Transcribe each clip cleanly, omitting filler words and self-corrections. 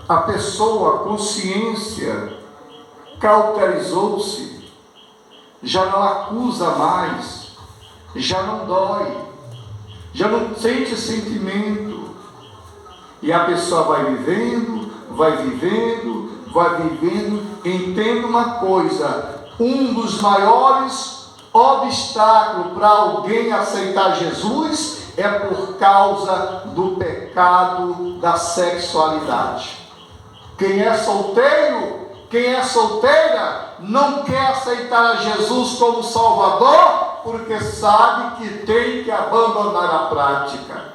a pessoa, a consciência, cauterizou-se, já não acusa mais, já não dói, já não sente sentimento, e a pessoa vai vivendo, entenda uma coisa: um dos maiores obstáculos para alguém aceitar Jesus é por causa do pecado da sexualidade. Quem é solteiro, quem é solteira, não quer aceitar a Jesus como Salvador, porque sabe que tem que abandonar a prática.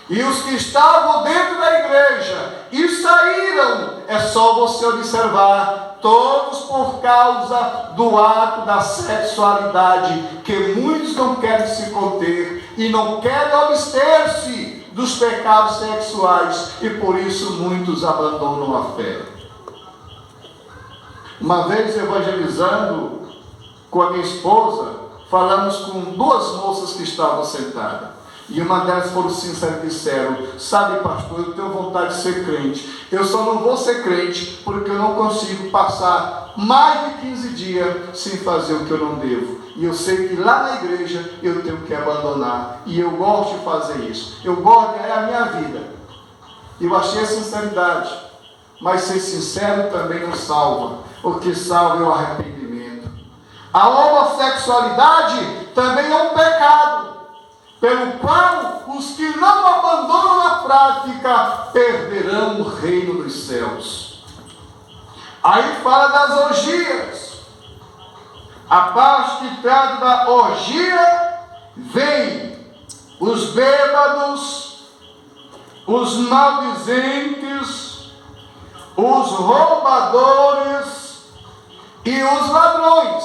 E os que estavam dentro da igreja e saíram, é só você observar, todos por causa do ato da sexualidade, que muitos não querem se conter e não querem abster-se dos pecados sexuais, e por isso muitos abandonam a fé. Uma vez evangelizando com a minha esposa, falamos com duas moças que estavam sentadas. E uma delas foram sinceras e disseram: sabe, pastor, eu tenho vontade de ser crente, eu só não vou ser crente porque eu não consigo passar mais de 15 dias sem fazer o que eu não devo. E eu sei que lá na igreja eu tenho que abandonar, e eu gosto de fazer isso, eu gosto, é a minha vida. Eu achei a sinceridade, mas ser sincero também não salva. O que salva é o arrependimento. A homossexualidade também é um pecado, pelo qual os que não abandonam a prática perderão o reino dos céus. Aí fala das orgias. A parte que trata da orgia, vem os bêbados, os maldizentes, os roubadores e os ladrões.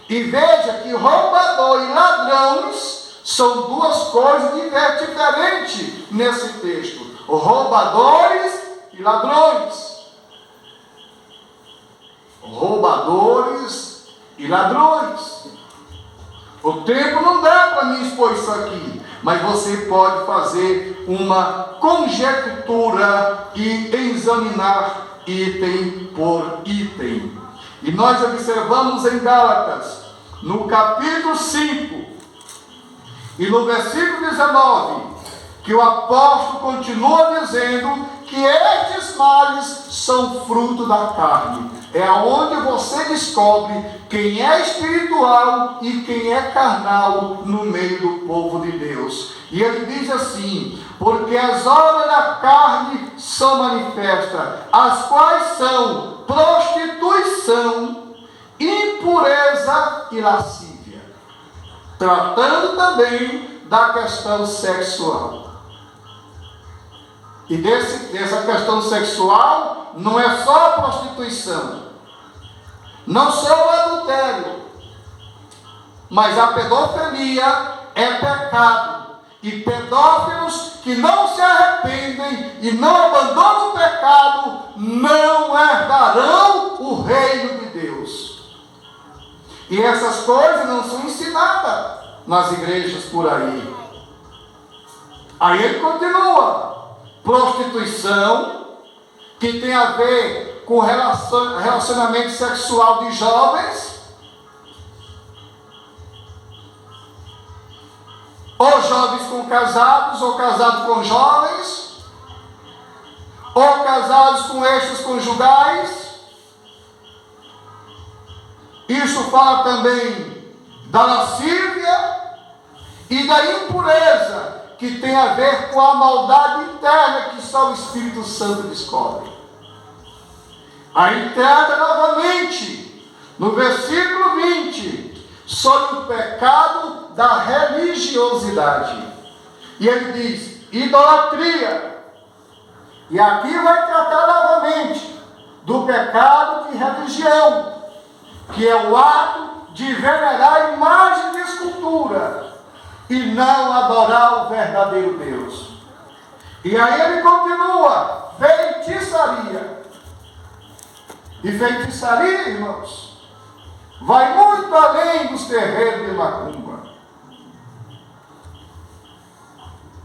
E veja que roubador e ladrões são duas coisas diferentes nesse texto. Roubadores e ladrões. Roubadores e ladrões. O tempo não dá para mim expor isso aqui, mas você pode fazer uma conjectura e examinar item por item. E nós observamos em Gálatas, no capítulo 5, e no versículo 19, que o apóstolo continua dizendo que estes males são fruto da carne. É onde você descobre quem é espiritual e quem é carnal no meio do povo de Deus. E ele diz assim: porque as obras da carne são manifestas, as quais são prostituição, impureza e lascívia, tratando também da questão sexual. E dessa questão sexual não é só a prostituição, não só o adultério, mas a pedofilia é pecado. E pedófilos que não se arrependem e não abandonam o pecado não herdarão o reino de Deus. E essas coisas não são ensinadas nas igrejas por aí. Aí ele continua: prostituição, que tem a ver com relacionamento sexual de jovens, ou jovens com casados, ou casados com jovens, ou casados com eixos conjugais. Isso fala também da lascívia e da impureza, que tem a ver com a maldade interna que só o Espírito Santo descobre. Aí trata novamente, no versículo 20, sobre o pecado da religiosidade. E ele diz: idolatria. E aqui vai tratar novamente do pecado de religião, que é o ato de venerar a imagem de escultura e não adorar o verdadeiro Deus. E aí ele continua: feitiçaria. E feitiçaria, irmãos, vai muito além dos terreiros de macumba.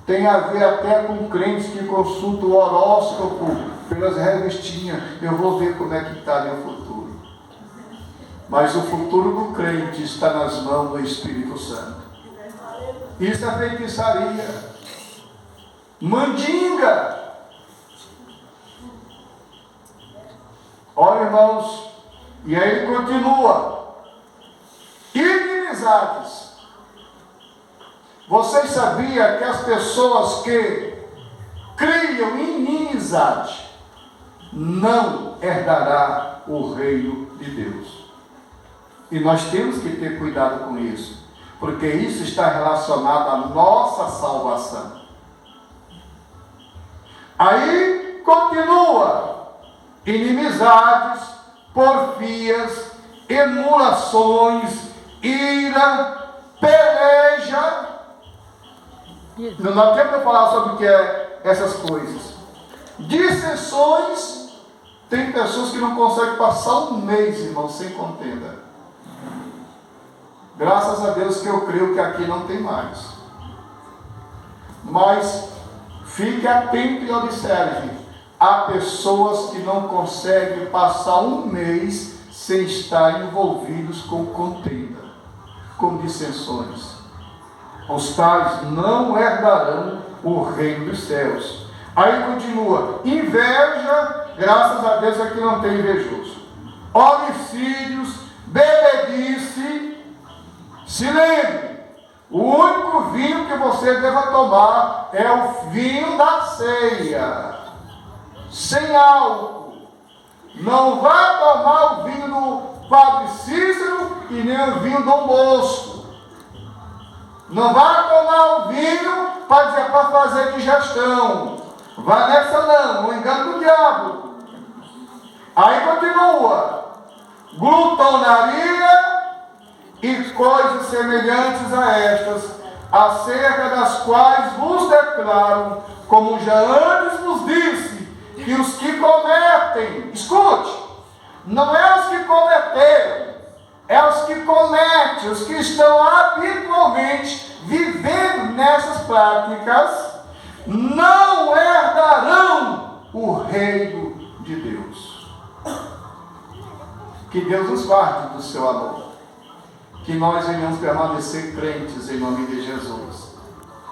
Tem a ver até com crentes que consultam o horóscopo pelas revistinhas. Eu vou ver como é que está meu futuro. Mas o futuro do crente está nas mãos do Espírito Santo. Isso é feitiçaria. Mandinga. Olha, irmãos, e aí ele continua. Inimizades. Vocês sabiam que as pessoas que criam inimizade não herdará o reino de Deus? E nós temos que ter cuidado com isso, porque isso está relacionado à nossa salvação. Aí continua: inimizades, porfias, emulações, ira, peleja. Não dá tempo de falar sobre o que é essas coisas. Dissensões. Tem pessoas que não conseguem passar um mês, irmão, sem contenda. Graças a Deus que eu creio que aqui não tem mais. Mas fique atento e observe. Há pessoas que não conseguem passar um mês sem estar envolvidos com contenda, com dissensões. Os tais não herdarão o reino dos céus. Aí continua: inveja, graças a Deus aqui não tem invejoso. Homicídios, bebedice. Se lembre, o único vinho que você deva tomar é o vinho da ceia, sem álcool. Não vai tomar o vinho do Padre Cícero e nem o vinho do Bosco. Não vai tomar o vinho para fazer digestão. Vai nessa não engano do diabo. Aí continua: glutonaria e coisas semelhantes a estas, acerca das quais vos declaro, como já antes vos disse, que os que cometem, escute, não é os que cometeram, é os que cometem, os que estão habitualmente vivendo nessas práticas, não herdarão o reino de Deus. Que Deus nos guarde do seu amor. Que nós venhamos permanecer crentes em nome de Jesus.